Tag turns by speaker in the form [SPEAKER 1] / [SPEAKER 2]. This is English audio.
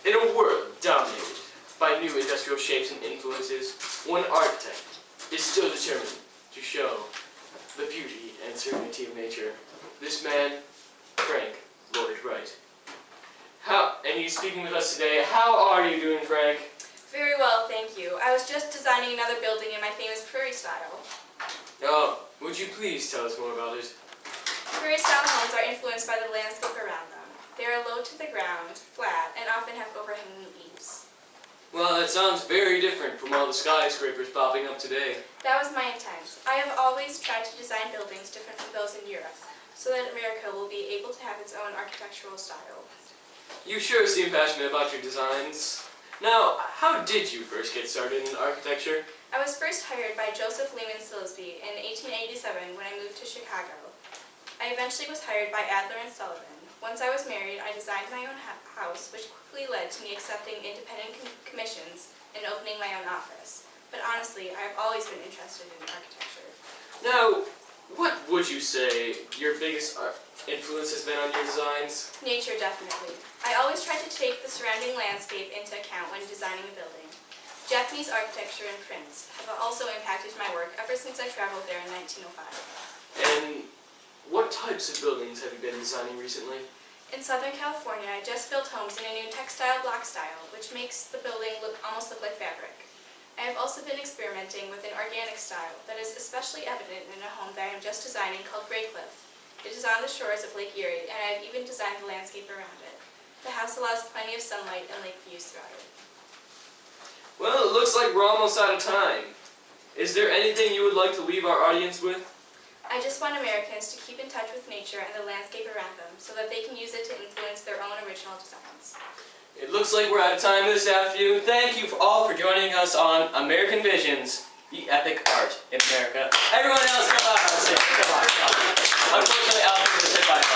[SPEAKER 1] In a world dominated by new industrial shapes and influences, one architect is still determined to show the beauty and serenity of nature. This man, Frank Lloyd Wright. And he's speaking with us today. How are you doing, Frank?
[SPEAKER 2] Very well, thank you. I was just designing another building in my famous prairie style.
[SPEAKER 1] Oh, would you please tell us more about it?
[SPEAKER 2] Prairie style homes are influenced by the landscape around them. They are low to the ground, flat, and often have overhanging eaves.
[SPEAKER 1] Well, that sounds very different from all the skyscrapers popping up today.
[SPEAKER 2] That was my intent. I have always tried to design buildings different from those in Europe, so that America will be able to have its own architectural style.
[SPEAKER 1] You sure seem passionate about your designs. Now, how did you first get started in architecture?
[SPEAKER 2] I was first hired by Joseph Lehman Silsby in 1887 when I moved to Chicago. I eventually was hired by Adler and Sullivan. Once I was married, I designed my own house, which quickly led to me accepting independent commissions and opening my own office. But honestly, I have always been interested in architecture.
[SPEAKER 1] Now, what would you say your biggest influence has been on your designs?
[SPEAKER 2] Nature, definitely. I always try to take the surrounding landscape into account when designing a building. Japanese architecture and prints have also impacted my work ever since I traveled there in 1905.
[SPEAKER 1] And what types of buildings have you been designing recently?
[SPEAKER 2] In Southern California, I just built homes in a new textile block style, which makes the building almost look like fabric. I have also been experimenting with an organic style that is especially evident in a home that I am just designing called Grey Cliff. It is on the shores of Lake Erie, and I have even designed the landscape around it. The house allows plenty of sunlight and lake views throughout it.
[SPEAKER 1] Well, it looks like we're almost out of time. Is there anything you would like to leave our audience with?
[SPEAKER 2] I just want Americans to keep in touch with nature and the landscape around them so that they can use it to influence their own original designs.
[SPEAKER 1] It looks like we're out of time this afternoon. Thank you all for joining us on American Visions, the epic art in America. Everyone else, come on. Unfortunately, I'll have to say bye.